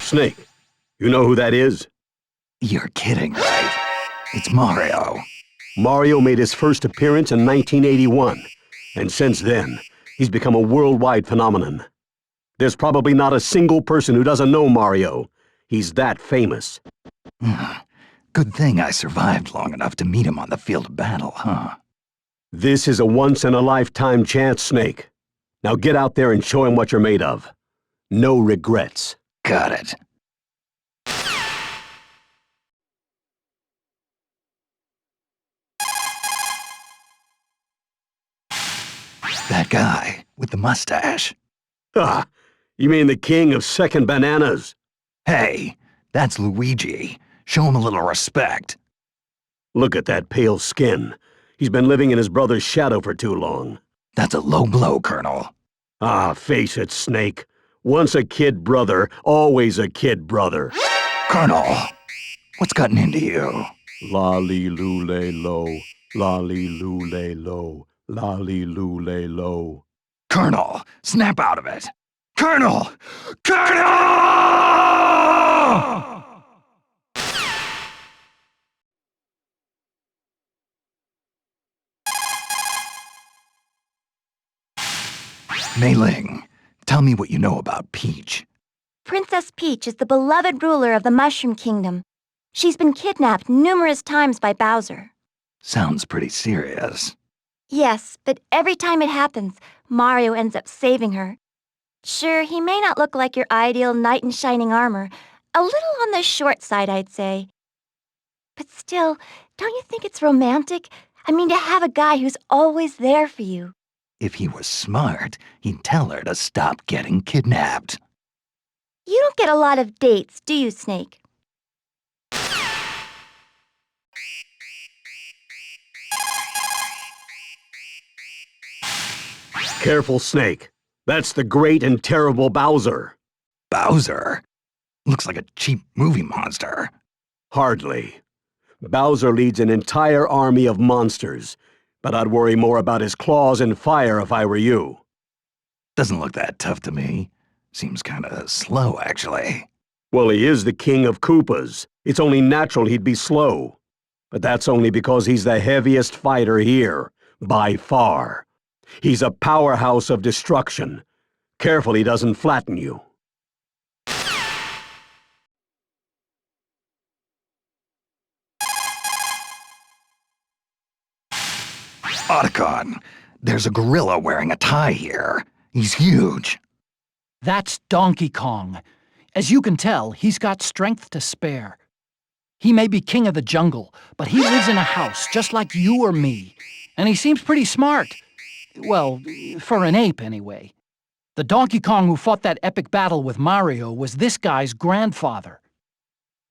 Snake, you know who that is? You're kidding, right? It's Mario. Mario made his first appearance in 1981, and since then, he's become a worldwide phenomenon. There's probably not a single person who doesn't know Mario. He's that famous. Good thing I survived long enough to meet him on the field of battle, huh? This is a once-in-a-lifetime chance, Snake. Now get out there and show him what you're made of. No regrets. Got it. That guy with the mustache. Ah, you mean the king of second bananas? Hey, that's Luigi. Show him a little respect. Look at that pale skin. He's been living in his brother's shadow for too long. That's a low blow, Colonel. Ah, face it, Snake. Once a kid brother, always a kid brother. Colonel, what's gotten into you? Lolly-loo-lay-lo, lolly-loo-lay-lo, lolly-loo-lay-lo. Colonel, snap out of it. Colonel! Colonel! Mei Lang, tell me what you know about Peach. Princess Peach is the beloved ruler of the Mushroom Kingdom. She's been kidnapped numerous times by Bowser. Sounds pretty serious. Yes, but every time it happens, Mario ends up saving her. Sure, he may not look like your ideal knight in shining armor. A little on the short side, I'd say. But still, don't you think it's romantic? I mean, to have a guy who's always there for you. If he was smart, he'd tell her to stop getting kidnapped. You don't get a lot of dates, do you, Snake? Careful, Snake. That's the great and terrible Bowser. Bowser? Looks like a cheap movie monster. Hardly. Bowser leads an entire army of monsters, but I'd worry more about his claws and fire if I were you. Doesn't look that tough to me. Seems kinda slow, actually. Well, he is the king of Koopas. It's only natural he'd be slow. But that's only because he's the heaviest fighter here, by far. He's a powerhouse of destruction. Careful he doesn't flatten you. Otacon, there's a gorilla wearing a tie here. He's huge. That's Donkey Kong. As you can tell, he's got strength to spare. He may be king of the jungle, but he lives in a house just like you or me. And he seems pretty smart. Well, for an ape, anyway. The Donkey Kong who fought that epic battle with Mario was this guy's grandfather.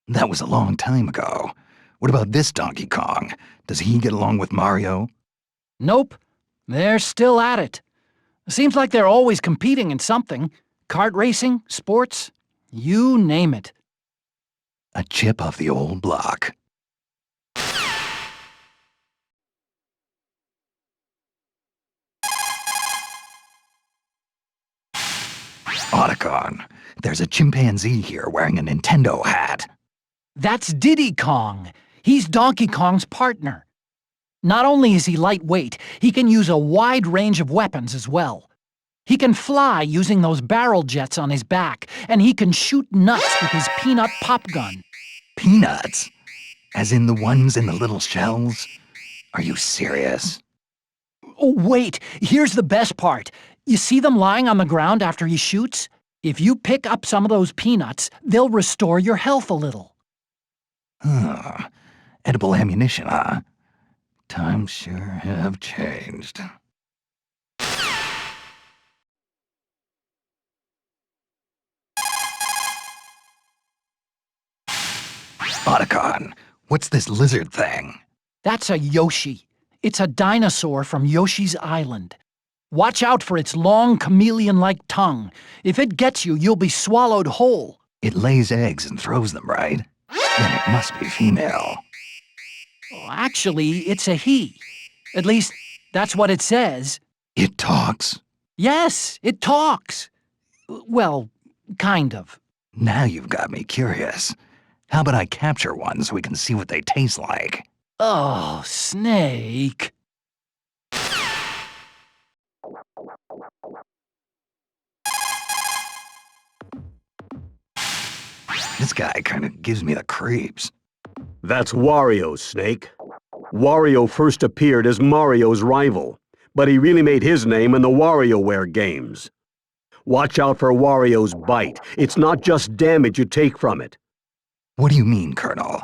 That was a long time ago. What about this Donkey Kong? Does he get along with Mario? Nope. They're still at it. Seems like they're always competing in something. Kart racing, sports, you name it. A chip off the old block. Otacon, there's a chimpanzee here wearing a Nintendo hat. That's Diddy Kong. He's Donkey Kong's partner. Not only is he lightweight, he can use a wide range of weapons as well. He can fly using those barrel jets on his back, and he can shoot nuts with his peanut pop gun. Peanuts? As in the ones in the little shells? Are you serious? Oh, wait, here's the best part. You see them lying on the ground after he shoots? If you pick up some of those peanuts, they'll restore your health a little. Edible ammunition, huh? Times sure have changed. Otacon, what's this lizard thing? That's a Yoshi. It's a dinosaur from Yoshi's Island. Watch out for its long chameleon-like tongue. If it gets you, you'll be swallowed whole. It lays eggs and throws them, right? Then it must be female. Actually, it's a he. At least, that's what it says. It talks? Yes, it talks. Well, kind of. Now you've got me curious. How about I capture one so we can see what they taste like? Oh, Snake. This guy kind of gives me the creeps. That's Wario, Snake. Wario first appeared as Mario's rival, but he really made his name in the WarioWare games. Watch out for Wario's bite. It's not just damage you take from it. What do you mean, Colonel?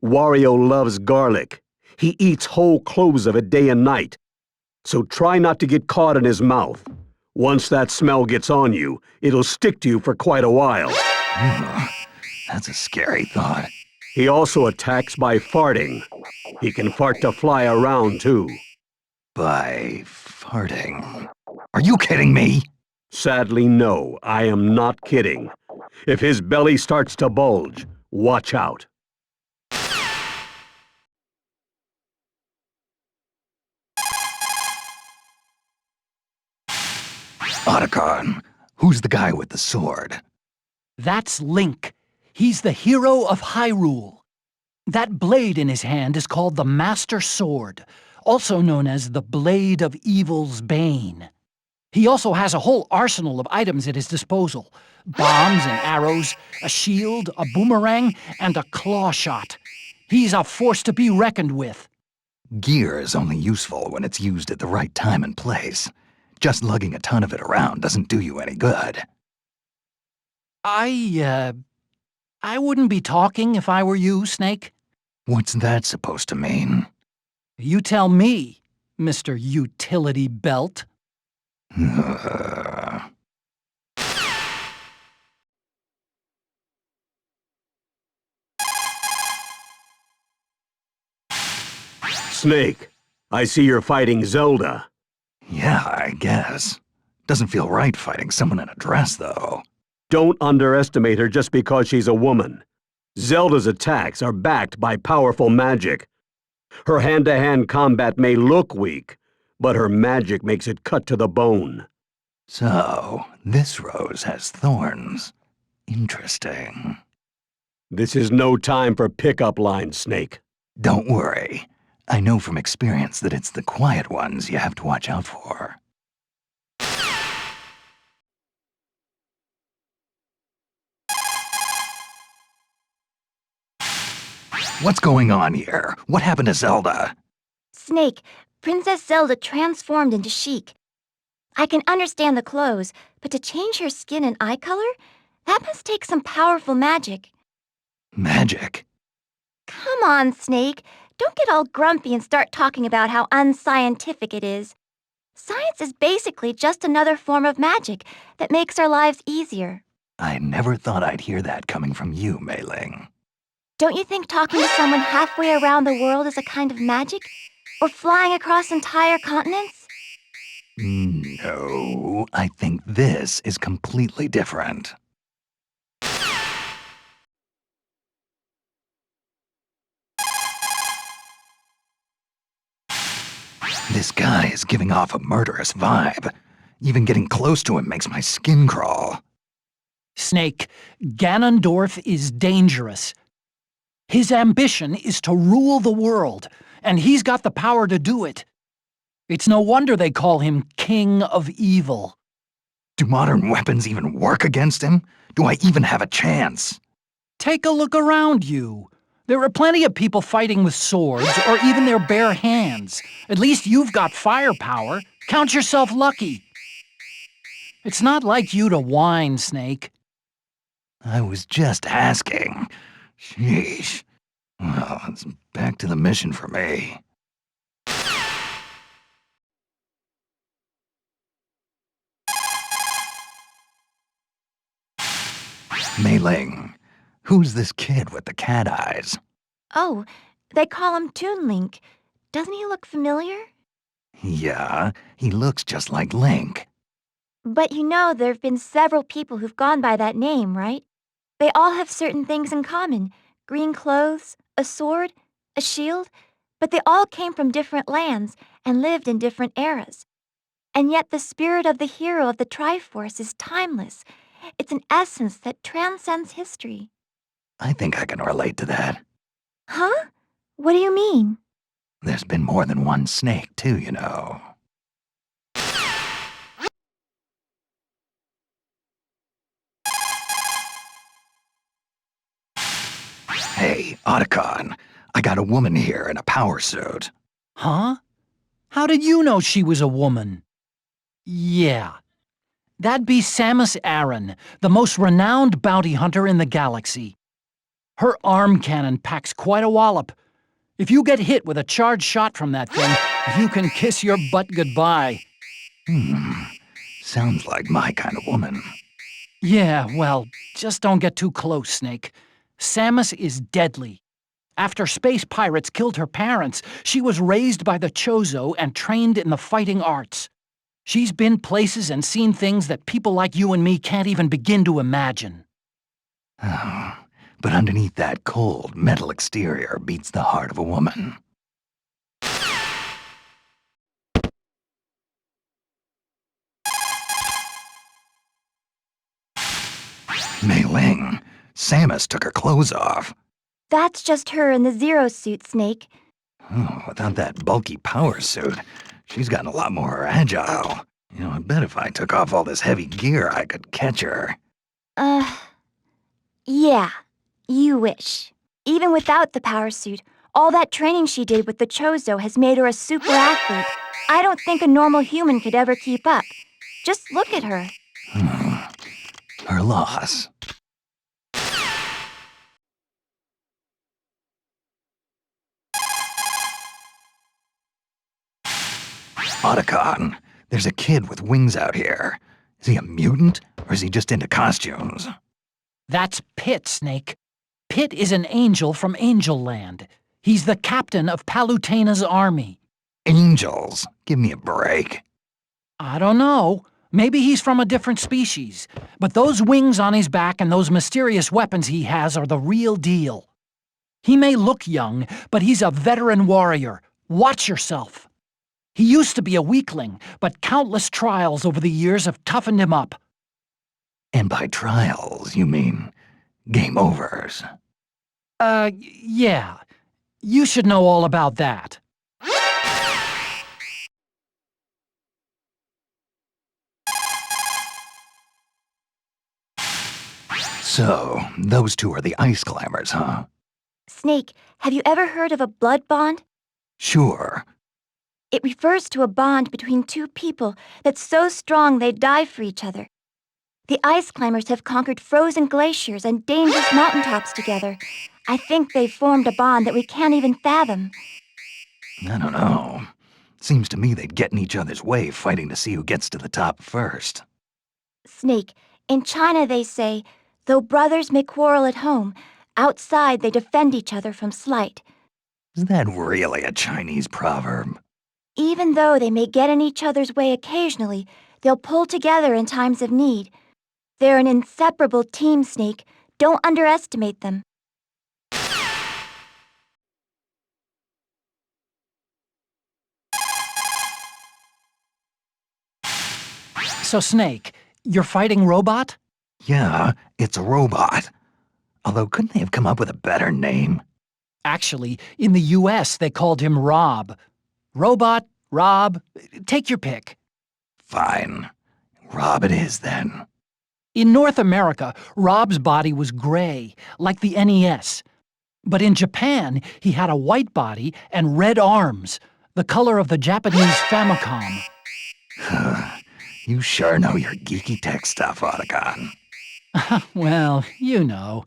Wario loves garlic. He eats whole cloves of it day and night. So try not to get caught in his mouth. Once that smell gets on you, it'll stick to you for quite a while. That's a scary thought. He also attacks by farting. He can fart to fly around, too. By farting. Are you kidding me? Sadly, no, I am not kidding. If his belly starts to bulge, watch out. Otacon, who's the guy with the sword? That's Link. He's the hero of Hyrule. That blade in his hand is called the Master Sword, also known as the Blade of Evil's Bane. He also has a whole arsenal of items at his disposal. Bombs and arrows, a shield, a boomerang, and a claw shot. He's a force to be reckoned with. Gear is only useful when it's used at the right time and place. Just lugging a ton of it around doesn't do you any good. I wouldn't be talking if I were you, Snake. What's that supposed to mean? You tell me, Mr. Utility Belt. Snake, I see you're fighting Zelda. Yeah, I guess. Doesn't feel right fighting someone in a dress, though. Don't underestimate her just because she's a woman. Zelda's attacks are backed by powerful magic. Her hand-to-hand combat may look weak, but her magic makes it cut to the bone. So, this rose has thorns. Interesting. This is no time for pickup lines, Snake. Don't worry. I know from experience that it's the quiet ones you have to watch out for. What's going on here? What happened to Zelda? Snake, Princess Zelda transformed into Sheik. I can understand the clothes, but to change her skin and eye color? That must take some powerful magic. Magic? Come on, Snake. Don't get all grumpy and start talking about how unscientific it is. Science is basically just another form of magic that makes our lives easier. I never thought I'd hear that coming from you, Mei Lang. Don't you think talking to someone halfway around the world is a kind of magic? Or flying across entire continents? No, I think this is completely different. This guy is giving off a murderous vibe. Even getting close to him makes my skin crawl. Snake, Ganondorf is dangerous. His ambition is to rule the world, and he's got the power to do it. It's no wonder they call him King of Evil. Do modern weapons even work against him? Do I even have a chance? Take a look around you. There are plenty of people fighting with swords or even their bare hands. At least you've got firepower. Count yourself lucky. It's not like you to whine, Snake. I was just asking. Sheesh. Well, it's back to the mission for me. Mei Lang, who's this kid with the cat eyes? Oh, they call him Toon Link. Doesn't he look familiar? Yeah, he looks just like Link. But you know there have been several people who've gone by that name, right? They all have certain things in common. Green clothes, a sword, a shield. But they all came from different lands and lived in different eras. And yet the spirit of the hero of the Triforce is timeless, It's an essence that transcends history. I think I can relate to that. Huh? What do you mean? There's been more than one snake, too, you know. Hey, Otacon, I got a woman here in a power suit. Huh? How did you know she was a woman? Yeah. That'd be Samus Aran, the most renowned bounty hunter in the galaxy. Her arm cannon packs quite a wallop. If you get hit with a charged shot from that thing, you can kiss your butt goodbye. Sounds like my kind of woman. Yeah, well, just don't get too close, Snake. Samus is deadly. After space pirates killed her parents, she was raised by the Chozo and trained in the fighting arts. She's been places and seen things that people like you and me can't even begin to imagine. Oh, but underneath that cold, metal exterior beats the heart of a woman. Mei Lang, Samus took her clothes off. That's just her in the Zero suit, Snake. Oh, without that bulky power suit, she's gotten a lot more agile. I bet if I took off all this heavy gear, I could catch her. Yeah, you wish. Even without the power suit, all that training she did with the Chozo has made her a super athlete. I don't think a normal human could ever keep up. Just look at her. Her loss. Otacon, there's a kid with wings out here. Is he a mutant, or is he just into costumes? That's Pit, Snake. Pit is an angel from Angel Land. He's the captain of Palutena's army. Angels? Give me a break. I don't know. Maybe he's from a different species. But those wings on his back and those mysterious weapons he has are the real deal. He may look young, but he's a veteran warrior. Watch yourself. He used to be a weakling, but countless trials over the years have toughened him up. And by trials, you mean game overs? Yeah. You should know all about that. So, those two are the ice climbers, huh? Snake, have you ever heard of a blood bond? Sure. It refers to a bond between two people that's so strong they'd die for each other. The ice climbers have conquered frozen glaciers and dangerous mountaintops together. I think they've formed a bond that we can't even fathom. I don't know. Seems to me they'd get in each other's way fighting to see who gets to the top first. Snake, in China they say, though brothers may quarrel at home, outside they defend each other from slight. Is that really a Chinese proverb? Even though they may get in each other's way occasionally, they'll pull together in times of need. They're an inseparable team, Snake. Don't underestimate them. So, Snake, you're fighting Robot? Yeah, it's a robot. Although, couldn't they have come up with a better name? Actually, in the US, they called him R.O.B. Robot, Rob, take your pick. Fine. R.O.B. it is, then. In North America, Rob's body was gray, like the NES. But in Japan, he had a white body and red arms, the color of the Japanese Famicom. You sure know your geeky tech stuff, Otacon. Well, you know.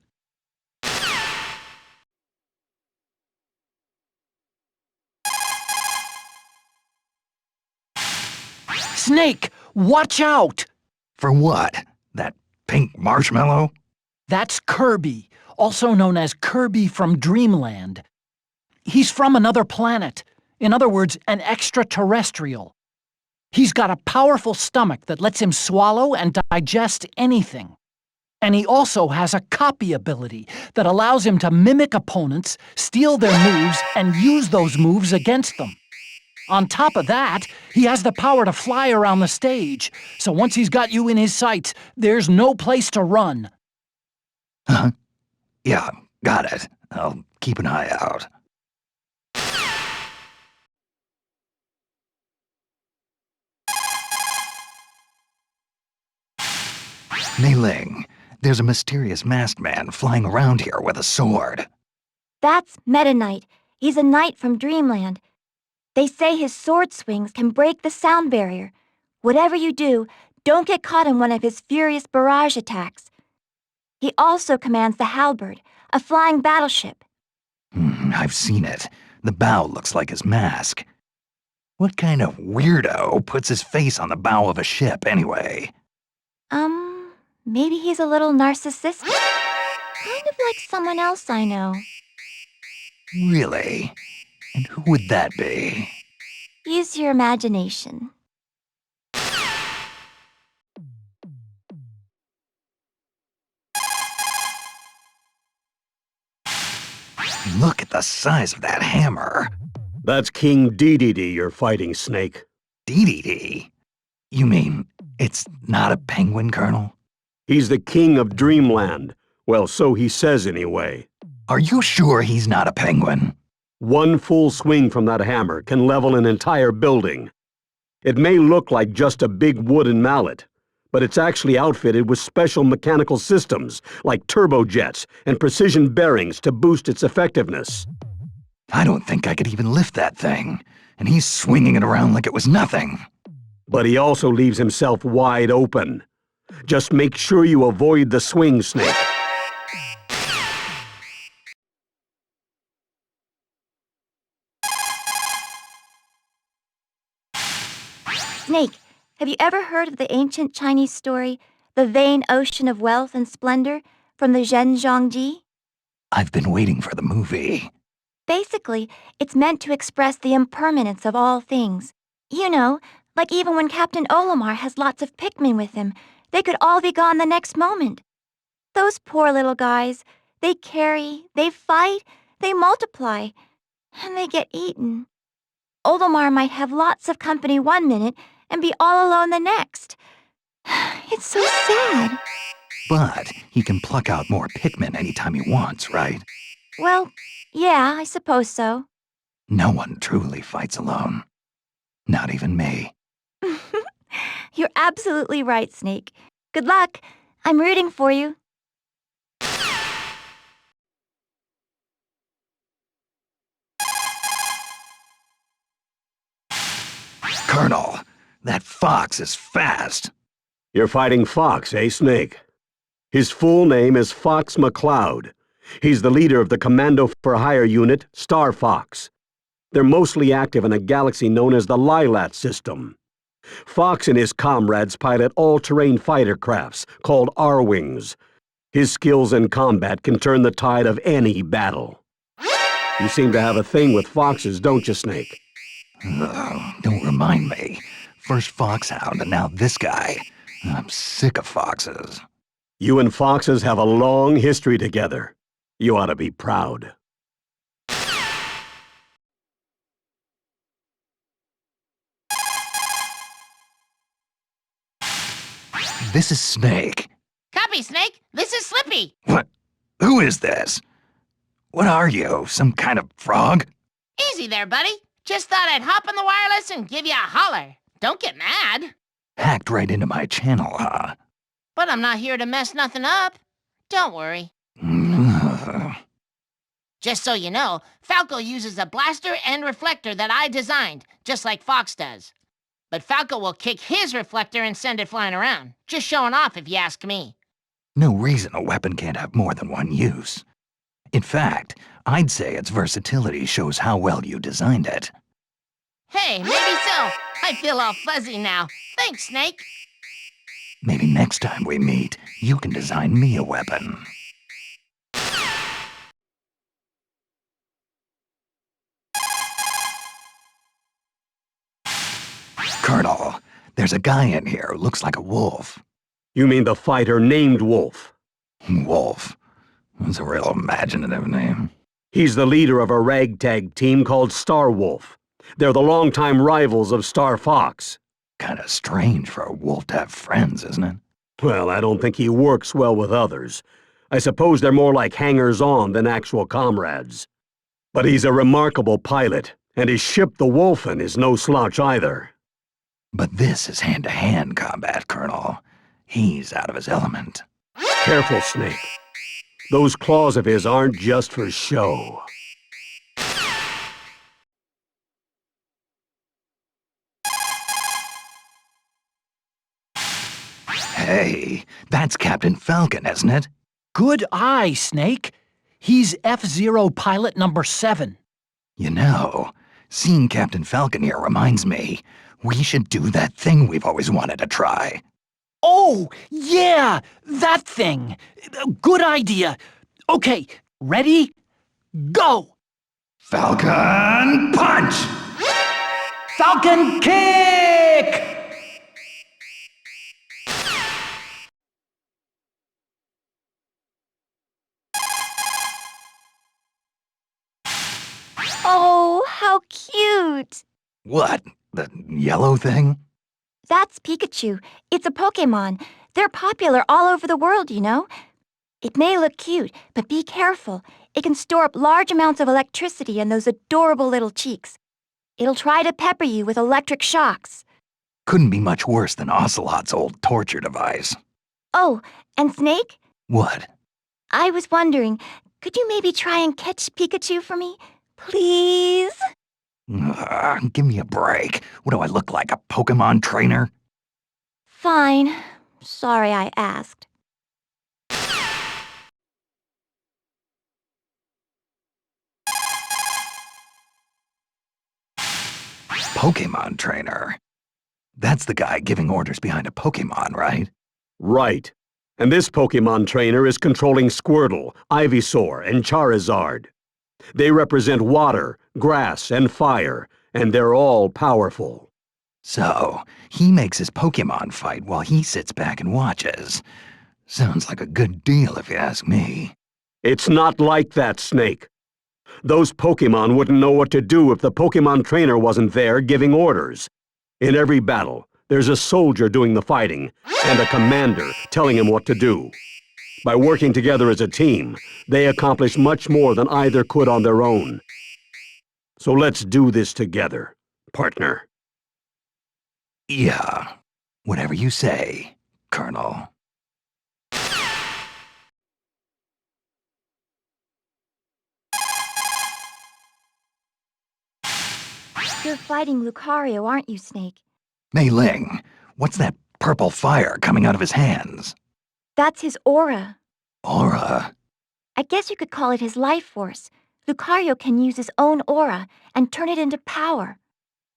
Snake, watch out! For what? That pink marshmallow? That's Kirby, also known as Kirby from Dreamland. He's from another planet. In other words, an extraterrestrial. He's got a powerful stomach that lets him swallow and digest anything. And he also has a copy ability that allows him to mimic opponents, steal their moves, and use those moves against them. On top of that, he has the power to fly around the stage. So once he's got you in his sights, there's no place to run. Huh? Yeah, got it. I'll keep an eye out. Mei Lang, there's a mysterious masked man flying around here with a sword. That's Meta Knight. He's a knight from Dreamland. They say his sword swings can break the sound barrier. Whatever you do, don't get caught in one of his furious barrage attacks. He also commands the Halberd, a flying battleship. I've seen it. The bow looks like his mask. What kind of weirdo puts his face on the bow of a ship, anyway? Maybe he's a little narcissistic? Kind of like someone else I know. Really? And who would that be? Use your imagination. Look at the size of that hammer. That's King Dedede you're fighting, Snake. Dedede? You mean it's not a penguin, Colonel? He's the king of Dreamland. Well, so he says anyway. Are you sure he's not a penguin? One full swing from that hammer can level an entire building. It may look like just a big wooden mallet, but it's actually outfitted with special mechanical systems like turbojets and precision bearings to boost its effectiveness. I don't think I could even lift that thing, and he's swinging it around like it was nothing. But he also leaves himself wide open. Just make sure you avoid the swing, Snake. Snake, have you ever heard of the ancient Chinese story, The Vain Ocean of Wealth and Splendor, from the Zhenzhongji? I've been waiting for the movie. Basically, it's meant to express the impermanence of all things. You know, like even when Captain Olimar has lots of Pikmin with him, they could all be gone the next moment. Those poor little guys, they carry, they fight, they multiply, and they get eaten. Olimar might have lots of company one minute and be all alone the next. It's so sad. But he can pluck out more Pikmin anytime he wants, right? Well, yeah, I suppose so. No one truly fights alone. Not even me. You're absolutely right, Snake. Good luck. I'm rooting for you. Colonel, that fox is fast. You're fighting Fox, eh, Snake? His full name is Fox McCloud. He's the leader of the Commando for Hire unit, Star Fox. They're mostly active in a galaxy known as the Lilat system. Fox and his comrades pilot all-terrain fighter crafts called R-Wings. His skills in combat can turn the tide of any battle. You seem to have a thing with foxes, don't you, Snake? Don't remind me. First Foxhound and now this guy. I'm sick of foxes. You and foxes have a long history together. You ought to be proud. This is Snake. Copy, Snake. This is Slippy. What? Who is this? What are you, some kind of frog? Easy there, buddy. Just thought I'd hop on the wireless and give you a holler. Don't get mad. Hacked right into my channel, huh? But I'm not here to mess nothing up. Don't worry. Just so you know, Falco uses a blaster and reflector that I designed, just like Fox does. But Falco will kick his reflector and send it flying around. Just showing off if you ask me. No reason a weapon can't have more than one use. In fact, I'd say its versatility shows how well you designed it. Hey, maybe so. I feel all fuzzy now. Thanks, Snake. Maybe next time we meet, you can design me a weapon. Colonel, there's a guy in here who looks like a wolf. You mean the fighter named Wolf? Wolf. That's a real imaginative name. He's the leader of a ragtag team called Star Wolf. They're the longtime rivals of Star Fox. Kinda strange for a wolf to have friends, isn't it? Well, I don't think he works well with others. I suppose they're more like hangers-on than actual comrades. But he's a remarkable pilot, and his ship, the Wolfen, is no slouch either. But this is hand-to-hand combat, Colonel. He's out of his element. Careful, Snake. Those claws of his aren't just for show. Hey, that's Captain Falcon, isn't it? Good eye, Snake. He's F-Zero pilot number 7. You know, seeing Captain Falcon here reminds me, we should do that thing we've always wanted to try. Oh, yeah, that thing. Good idea. Okay, ready? Go! Falcon punch! Falcon kick! Oh, how cute! What? The yellow thing? That's Pikachu. It's a Pokémon. They're popular all over the world, you know. It may look cute, but be careful. It can store up large amounts of electricity in those adorable little cheeks. It'll try to pepper you with electric shocks. Couldn't be much worse than Ocelot's old torture device. Oh, and Snake? What? I was wondering, could you maybe try and catch Pikachu for me? Please? Give me a break. What do I look like, a Pokemon trainer? Fine. Sorry I asked. Pokemon trainer? That's the guy giving orders behind a Pokemon, right? Right. And this Pokémon trainer is controlling Squirtle, Ivysaur, and Charizard. They represent water, grass, and fire, and they're all powerful. So, he makes his Pokemon fight while he sits back and watches. Sounds like a good deal if you ask me. It's not like that, Snake. Those Pokémon wouldn't know what to do if the Pokémon trainer wasn't there giving orders. In every battle, there's a soldier doing the fighting, and a commander telling him what to do. By working together as a team, they accomplish much more than either could on their own. So let's do this together, partner. Yeah, whatever you say, Colonel. You're fighting Lucario, aren't you, Snake? Mei Lang, what's that purple fire coming out of his hands? That's his aura. Aura? I guess you could call it his life force. Lucario can use his own aura and turn it into power.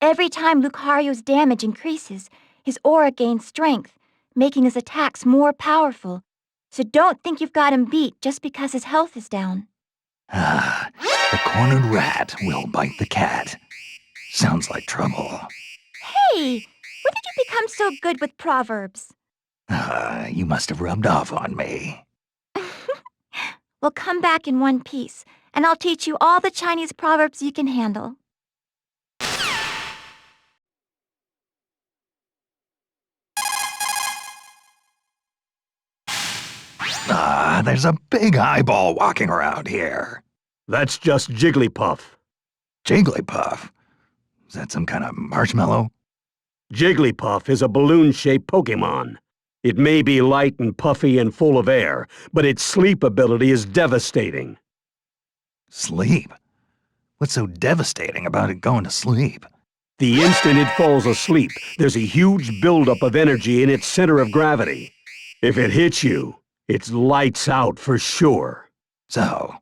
Every time Lucario's damage increases, his aura gains strength, making his attacks more powerful. So don't think you've got him beat just because his health is down. Ah, the cornered rat will bite the cat. Sounds like trouble. Hey, when did you become so good with proverbs? You must have rubbed off on me. Well, come back in one piece, and I'll teach you all the Chinese proverbs you can handle. There's a big eyeball walking around here. That's just Jigglypuff. Jigglypuff? Is that some kind of marshmallow? Jigglypuff is a balloon-shaped Pokémon. It may be light and puffy and full of air, but its sleep ability is devastating. Sleep? What's so devastating about it going to sleep? The instant it falls asleep, there's a huge buildup of energy in its center of gravity. If it hits you, it's lights out for sure. So,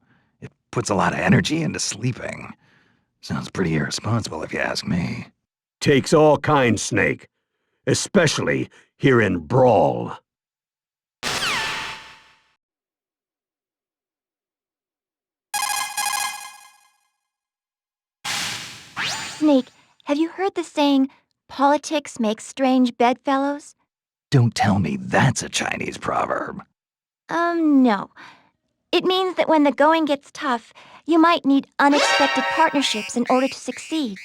it puts a lot of energy into sleeping. Sounds pretty irresponsible if you ask me. Takes all kinds, Snake. Especially here in Brawl. Snake, have you heard the saying, politics makes strange bedfellows? Don't tell me that's a Chinese proverb. No. It means that when the going gets tough, you might need unexpected partnerships in order to succeed.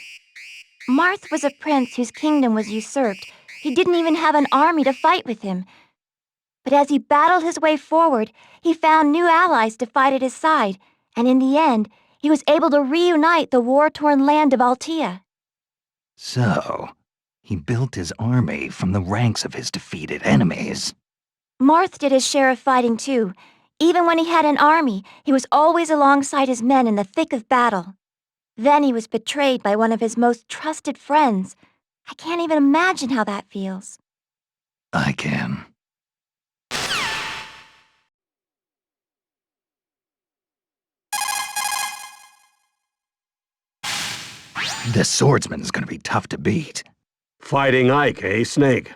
Marth was a prince whose kingdom was usurped. He didn't even have an army to fight with him. But as he battled his way forward, he found new allies to fight at his side, and in the end, he was able to reunite the war-torn land of Altea. So, he built his army from the ranks of his defeated enemies. Marth did his share of fighting too. Even when he had an army, he was always alongside his men in the thick of battle. Then he was betrayed by one of his most trusted friends. I can't even imagine how that feels. I can. This swordsman's gonna be tough to beat. Fighting Ike, eh, Snake?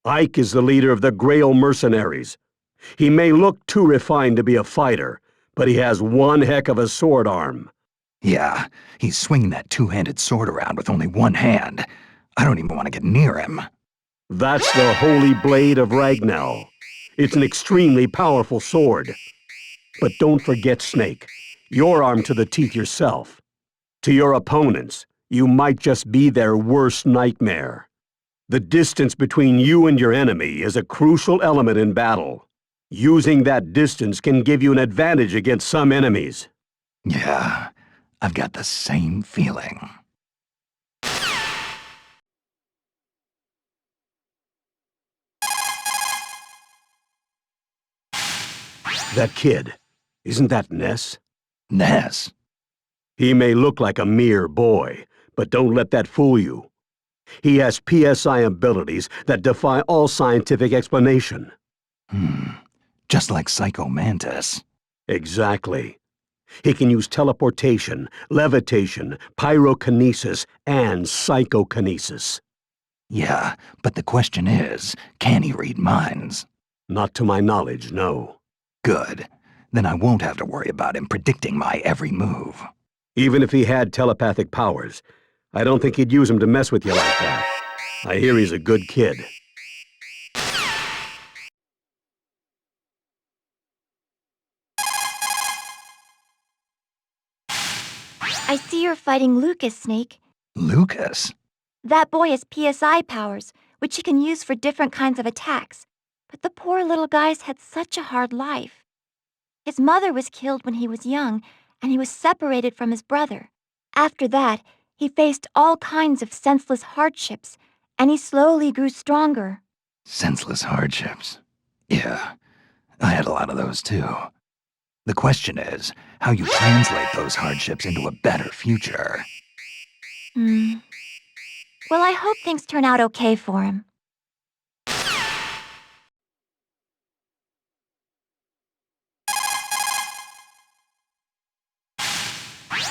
Ike is the leader of the Grail mercenaries. He may look too refined to be a fighter, but he has one heck of a sword arm. Yeah, he's swinging that two-handed sword around with only one hand. I don't even want to get near him. That's the Holy Blade of Ragnell. It's an extremely powerful sword. But don't forget, Snake, you're armed to the teeth yourself. To your opponents, you might just be their worst nightmare. The distance between you and your enemy is a crucial element in battle. Using that distance can give you an advantage against some enemies. Yeah, I've got the same feeling. That kid, isn't that Ness? Ness? He may look like a mere boy, but don't let that fool you. He has PSI abilities that defy all scientific explanation. Just like Psycho Mantis. Exactly. He can use teleportation, levitation, pyrokinesis, and psychokinesis. Yeah, but the question is, can he read minds? Not to my knowledge, no. Good. Then I won't have to worry about him predicting my every move. Even if he had telepathic powers, I don't think he'd use them to mess with you like that. I hear he's a good kid. I see you're fighting Lucas, Snake. Lucas? That boy has PSI powers, which he can use for different kinds of attacks. But the poor little guy's had such a hard life. His mother was killed when he was young, and he was separated from his brother. After that, he faced all kinds of senseless hardships, and he slowly grew stronger. Senseless hardships. Yeah, I had a lot of those too. The question is, how you translate those hardships into a better future. Well, I hope things turn out okay for him.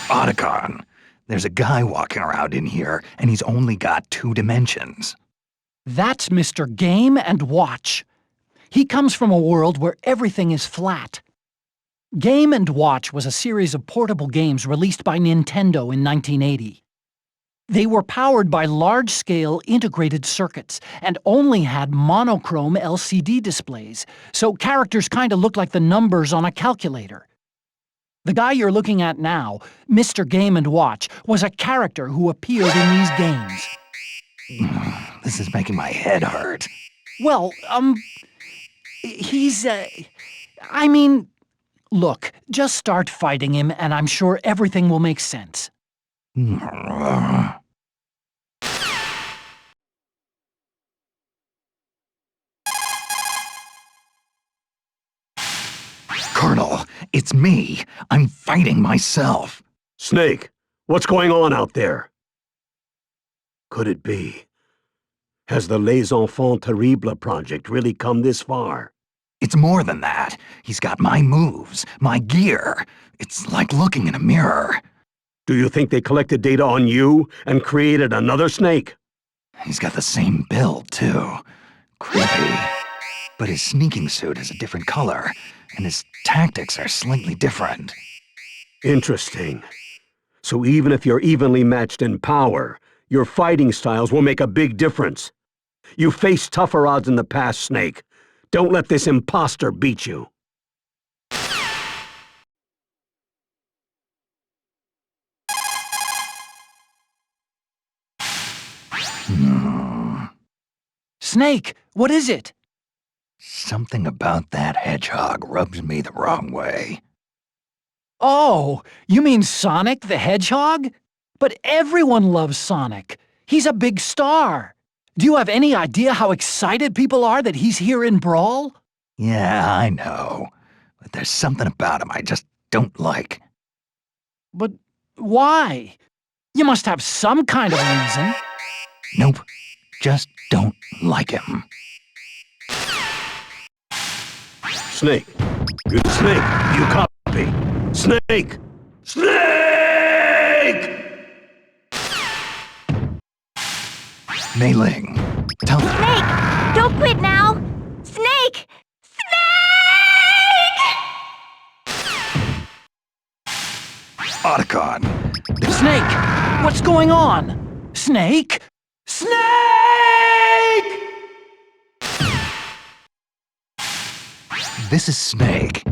Otacon! There's a guy walking around in here, and he's only got 2 dimensions. That's Mr. Game and Watch. He comes from a world where everything is flat. Game & Watch was a series of portable games released by Nintendo in 1980. They were powered by large-scale integrated circuits and only had monochrome LCD displays, so characters kinda looked like the numbers on a calculator. The guy you're looking at now, Mr. Game & Watch, was a character who appeared in these games. This is making my head hurt. Well, he's, I mean, look, just start fighting him and I'm sure everything will make sense. Colonel, it's me. I'm fighting myself. Snake, what's going on out there? Could it be? Has the Les Enfants Terribles project really come this far? It's more than that. He's got my moves, my gear. It's like looking in a mirror. Do you think they collected data on you and created another Snake? He's got the same build, too. Creepy. But his sneaking suit is a different color, and his tactics are slightly different. Interesting. So even if you're evenly matched in power, your fighting styles will make a big difference. You faced tougher odds in the past, Snake. Don't let this imposter beat you. Snake, what is it? Something about that hedgehog rubs me the wrong way. Oh, you mean Sonic the Hedgehog? But everyone loves Sonic. He's a big star. Do you have any idea how excited people are that he's here in Brawl? Yeah, I know. But there's something about him I just don't like. But why? You must have some kind of reason. Nope. Just don't like him. Snake. Good Snake. You copy. Snake! Snake! Mei Lang, tell me. Snake! Don't quit now! Snake! Snake! Otacon. Snake! What's going on? Snake? Snake! This is Snake.